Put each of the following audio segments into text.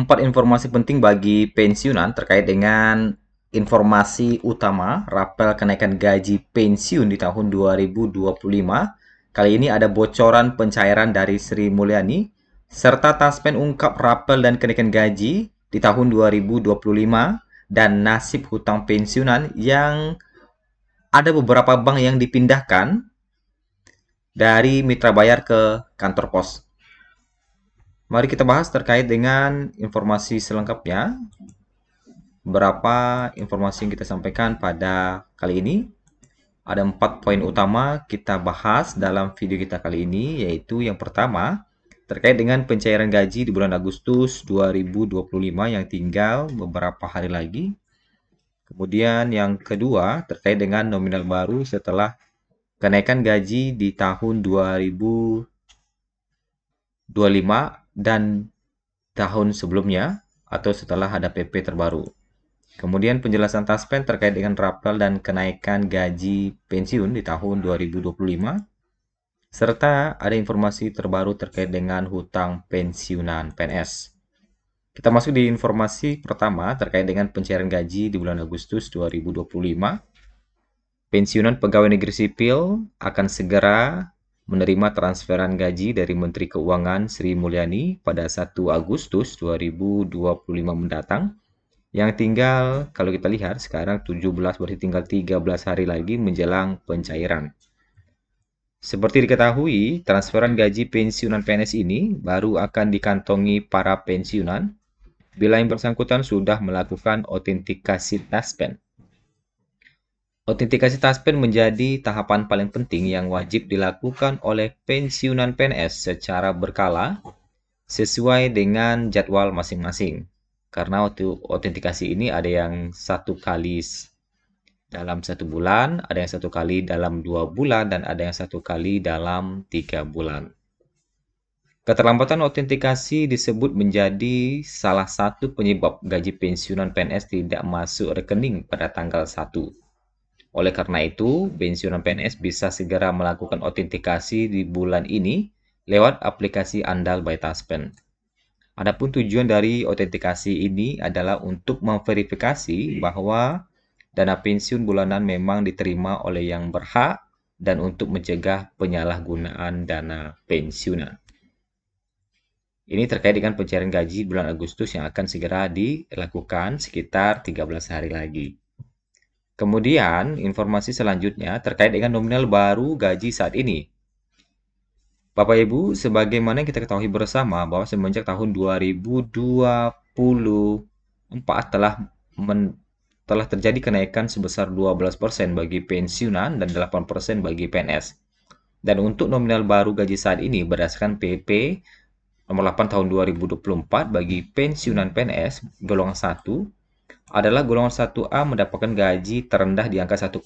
4 informasi penting bagi pensiunan terkait dengan informasi utama rapel kenaikan gaji pensiun di tahun 2025. Kali ini ada bocoran pencairan dari Sri Mulyani, serta Taspen ungkap rapel dan kenaikan gaji di tahun 2025, dan nasib hutang pensiunan yang ada beberapa bank yang dipindahkan dari mitra bayar ke kantor pos. Mari kita bahas terkait dengan informasi selengkapnya. Beberapa informasi yang kita sampaikan pada kali ini. Ada 4 poin utama kita bahas dalam video kita kali ini, yaitu yang pertama, terkait dengan pencairan gaji di bulan Agustus 2025 yang tinggal beberapa hari lagi. Kemudian yang kedua, terkait dengan nominal baru setelah kenaikan gaji di tahun 2025 dan tahun sebelumnya atau setelah ada PP terbaru. Kemudian penjelasan Taspen terkait dengan rapel dan kenaikan gaji pensiun di tahun 2025, serta ada informasi terbaru terkait dengan hutang pensiunan PNS. Kita masuk di informasi pertama terkait dengan pencairan gaji di bulan Agustus 2025. Pensiunan pegawai negeri sipil akan segera menerima transferan gaji dari Menteri Keuangan Sri Mulyani pada 1 Agustus 2025 mendatang. Yang tinggal, kalau kita lihat sekarang 17, berarti tinggal 13 hari lagi menjelang pencairan. Seperti diketahui, transferan gaji pensiunan PNS ini baru akan dikantongi para pensiunan bila yang bersangkutan sudah melakukan autentikasi Taspen. Autentikasi Taspen menjadi tahapan paling penting yang wajib dilakukan oleh pensiunan PNS secara berkala sesuai dengan jadwal masing-masing. Karena autentikasi ini ada yang 1 kali dalam 1 bulan, ada yang 1 kali dalam 2 bulan, dan ada yang 1 kali dalam 3 bulan. Keterlambatan autentikasi disebut menjadi salah satu penyebab gaji pensiunan PNS tidak masuk rekening pada tanggal 1. Oleh karena itu, pensiunan PNS bisa segera melakukan autentikasi di bulan ini lewat aplikasi andal by Taspen. Adapun tujuan dari autentikasi ini adalah untuk memverifikasi bahwa dana pensiun bulanan memang diterima oleh yang berhak dan untuk mencegah penyalahgunaan dana pensiunan. Ini terkait dengan pencairan gaji bulan Agustus yang akan segera dilakukan sekitar 13 hari lagi. Kemudian, informasi selanjutnya terkait dengan nominal baru gaji saat ini. Bapak Ibu, sebagaimana yang kita ketahui bersama bahwa semenjak tahun 2024 telah terjadi kenaikan sebesar 12% bagi pensiunan dan 8% bagi PNS. Dan untuk nominal baru gaji saat ini berdasarkan PP nomor 8 tahun 2024 bagi pensiunan PNS golongan 1 adalah golongan 1A mendapatkan gaji terendah di angka 1,7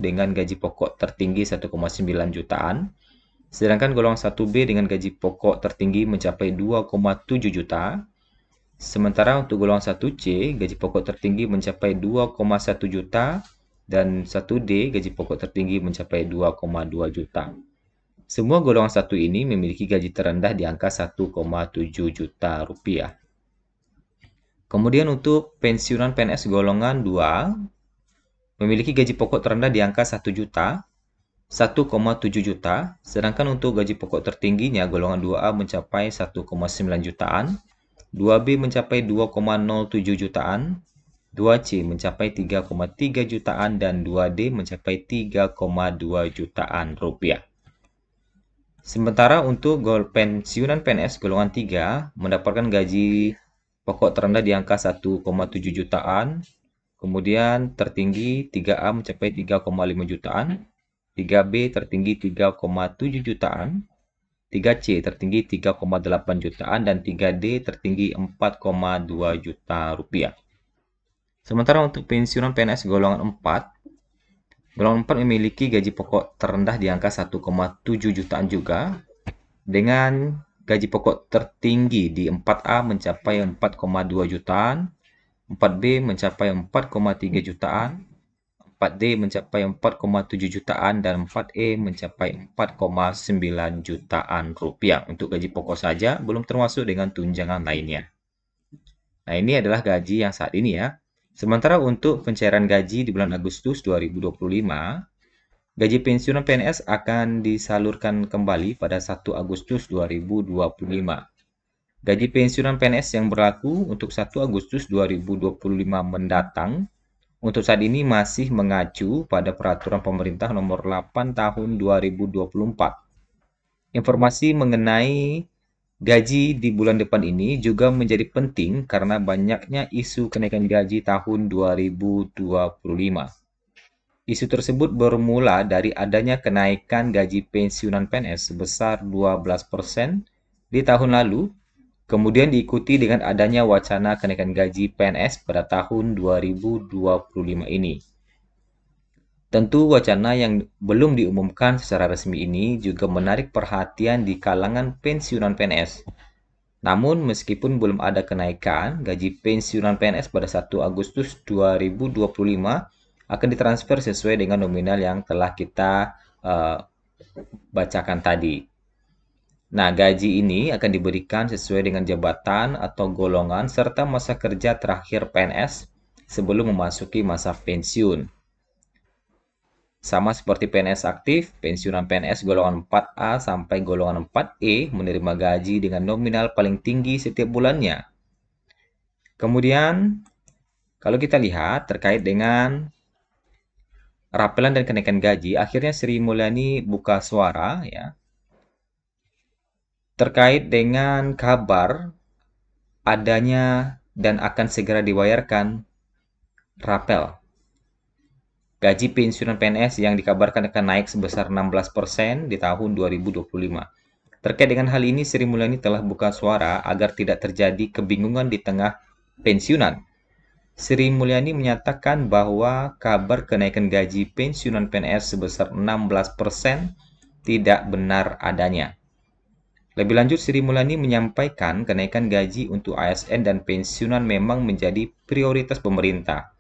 dengan gaji pokok tertinggi 1,9 jutaan. Sedangkan golongan 1B dengan gaji pokok tertinggi mencapai 2,7 juta. Sementara untuk golongan 1C, gaji pokok tertinggi mencapai 2,1 juta. Dan 1D, gaji pokok tertinggi mencapai 2,2 juta. Semua golongan 1 ini memiliki gaji terendah di angka 1,7 juta rupiah. Kemudian untuk pensiunan PNS golongan 2, memiliki gaji pokok terendah di angka 1 juta. 1,7 juta, sedangkan untuk gaji pokok tertingginya golongan 2A mencapai 1,9 jutaan, 2B mencapai 2,07 jutaan, 2C mencapai 3,3 jutaan, dan 2D mencapai 3,2 jutaan rupiah. Sementara untuk pensiunan PNS golongan 3 mendapatkan gaji pokok terendah di angka 1,7 jutaan, kemudian tertinggi 3A mencapai 3,5 jutaan, 3B tertinggi 3,7 jutaan, 3C tertinggi 3,8 jutaan, dan 3D tertinggi 4,2 juta rupiah. Sementara untuk pensiunan PNS golongan 4, golongan 4 memiliki gaji pokok terendah di angka 1,7 jutaan juga, dengan gaji pokok tertinggi di 4A mencapai 4,2 jutaan, 4B mencapai 4,3 jutaan, 4D mencapai 4,7 jutaan, dan 4E mencapai 4,9 jutaan rupiah. Untuk gaji pokok saja, belum termasuk dengan tunjangan lainnya. Nah, ini adalah gaji yang saat ini ya. Sementara untuk pencairan gaji di bulan Agustus 2025, gaji pensiunan PNS akan disalurkan kembali pada 1 Agustus 2025. Gaji pensiunan PNS yang berlaku untuk 1 Agustus 2025 mendatang untuk saat ini masih mengacu pada Peraturan Pemerintah Nomor 8 Tahun 2024. Informasi mengenai gaji di bulan depan ini juga menjadi penting karena banyaknya isu kenaikan gaji tahun 2025. Isu tersebut bermula dari adanya kenaikan gaji pensiunan PNS sebesar 12% di tahun lalu, kemudian diikuti dengan adanya wacana kenaikan gaji PNS pada tahun 2025 ini. Tentu wacana yang belum diumumkan secara resmi ini juga menarik perhatian di kalangan pensiunan PNS. Namun, meskipun belum ada kenaikan, gaji pensiunan PNS pada 1 Agustus 2025 akan ditransfer sesuai dengan nominal yang telah kita bacakan tadi. Nah, gaji ini akan diberikan sesuai dengan jabatan atau golongan serta masa kerja terakhir PNS sebelum memasuki masa pensiun. Sama seperti PNS aktif, pensiunan PNS golongan 4A sampai golongan 4E menerima gaji dengan nominal paling tinggi setiap bulannya. Kemudian, kalau kita lihat terkait dengan rapelan dan kenaikan gaji, akhirnya Sri Mulyani buka suara ya terkait dengan kabar adanya dan akan segera dibayarkan rapel. Gaji pensiunan PNS yang dikabarkan akan naik sebesar 16% di tahun 2025. Terkait dengan hal ini, Sri Mulyani telah buka suara agar tidak terjadi kebingungan di tengah pensiunan. Sri Mulyani menyatakan bahwa kabar kenaikan gaji pensiunan PNS sebesar 16% tidak benar adanya. Lebih lanjut, Sri Mulyani menyampaikan kenaikan gaji untuk ASN dan pensiunan memang menjadi prioritas pemerintah.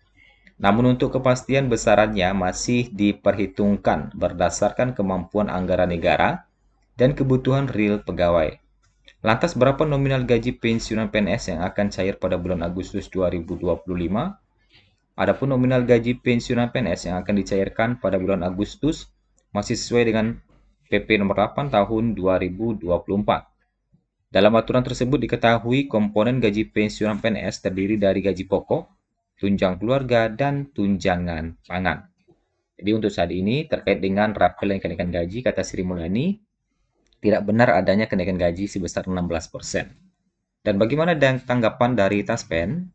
Namun untuk kepastian besarannya masih diperhitungkan berdasarkan kemampuan anggaran negara dan kebutuhan real pegawai. Lantas berapa nominal gaji pensiunan PNS yang akan cair pada bulan Agustus 2025? Adapun nominal gaji pensiunan PNS yang akan dicairkan pada bulan Agustus masih sesuai dengan PP nomor 8 tahun 2024. Dalam aturan tersebut diketahui komponen gaji pensiunan PNS terdiri dari gaji pokok, tunjangan keluarga, dan tunjangan pangan. Jadi untuk saat ini terkait dengan rapel dan kenaikan gaji, kata Sri Mulyani, tidak benar adanya kenaikan gaji sebesar 16%. Dan bagaimana tanggapan dari Taspen?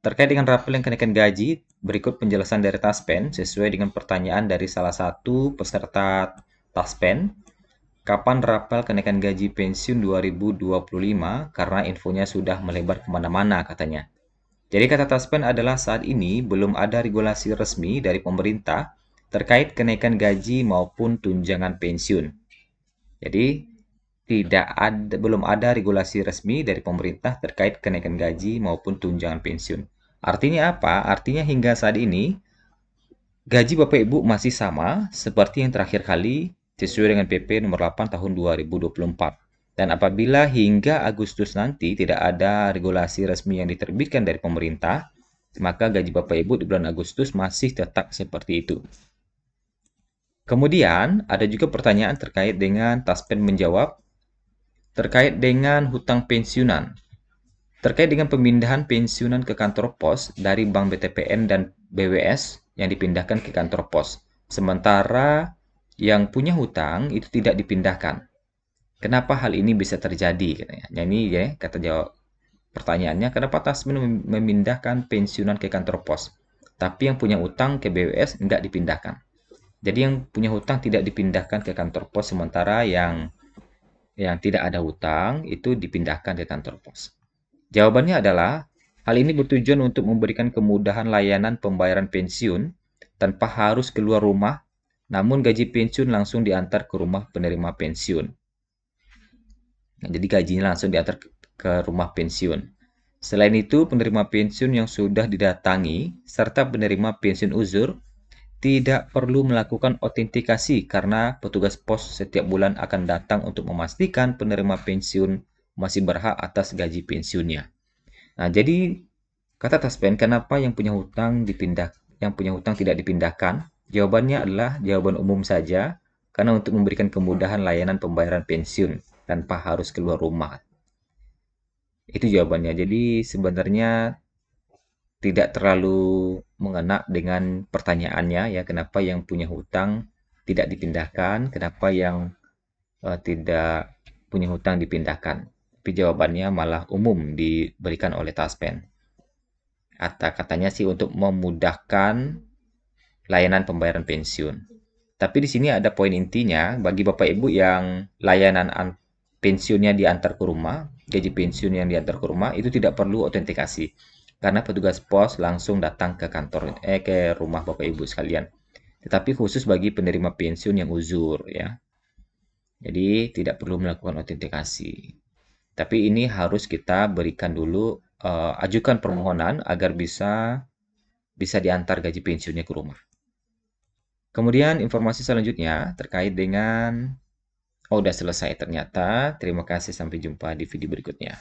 Terkait dengan rapel dan kenaikan gaji, berikut penjelasan dari Taspen sesuai dengan pertanyaan dari salah satu peserta Taspen. Kapan rapel kenaikan gaji pensiun 2025? Karena infonya sudah melebar kemana-mana katanya. Jadi kata Taspen adalah saat ini belum ada regulasi resmi dari pemerintah terkait kenaikan gaji maupun tunjangan pensiun. Jadi belum ada regulasi resmi dari pemerintah terkait kenaikan gaji maupun tunjangan pensiun. Artinya apa? Artinya hingga saat ini gaji Bapak Ibu masih sama seperti yang terakhir kali sesuai dengan PP nomor 8 tahun 2024. Dan apabila hingga Agustus nanti tidak ada regulasi resmi yang diterbitkan dari pemerintah, maka gaji Bapak Ibu di bulan Agustus masih tetap seperti itu. Kemudian, ada juga pertanyaan terkait dengan Taspen menjawab, terkait dengan hutang pensiunan. Terkait dengan pemindahan pensiunan ke kantor pos dari Bank BTPN dan BWS yang dipindahkan ke kantor pos. Sementara yang punya hutang itu tidak dipindahkan. Kenapa hal ini bisa terjadi? Ini ya, kata jawab pertanyaannya, kenapa Taspen memindahkan pensiunan ke kantor pos, tapi yang punya utang ke BWS enggak dipindahkan. Jadi yang punya hutang tidak dipindahkan ke kantor pos, sementara yang tidak ada hutang itu dipindahkan ke kantor pos. Jawabannya adalah, hal ini bertujuan untuk memberikan kemudahan layanan pembayaran pensiun tanpa harus keluar rumah, namun gaji pensiun langsung diantar ke rumah penerima pensiun. Nah, jadi gajinya langsung diantar ke rumah pensiun. Selain itu, penerima pensiun yang sudah didatangi serta penerima pensiun uzur tidak perlu melakukan autentikasi karena petugas pos setiap bulan akan datang untuk memastikan penerima pensiun masih berhak atas gaji pensiunnya. Nah, jadi kata Taspen, kenapa yang punya hutang tidak dipindahkan? Jawabannya adalah jawaban umum saja, karena untuk memberikan kemudahan layanan pembayaran pensiun tanpa harus keluar rumah. Itu jawabannya. Jadi sebenarnya tidak terlalu mengena dengan pertanyaannya ya, kenapa yang punya hutang tidak dipindahkan, kenapa yang tidak punya hutang dipindahkan. Tapi jawabannya malah umum diberikan oleh Taspen. Katanya sih untuk memudahkan layanan pembayaran pensiun. Tapi di sini ada poin intinya bagi Bapak Ibu yang pensiunnya diantar ke rumah, gaji pensiun yang diantar ke rumah itu tidak perlu autentikasi karena petugas pos langsung datang ke ke rumah Bapak Ibu sekalian. Tetapi khusus bagi penerima pensiun yang uzur ya. Jadi tidak perlu melakukan autentikasi. Tapi ini harus kita berikan dulu ajukan permohonan agar bisa diantar gaji pensiunnya ke rumah. Kemudian informasi selanjutnya terkait dengan udah selesai ternyata. Terima kasih, sampai jumpa di video berikutnya.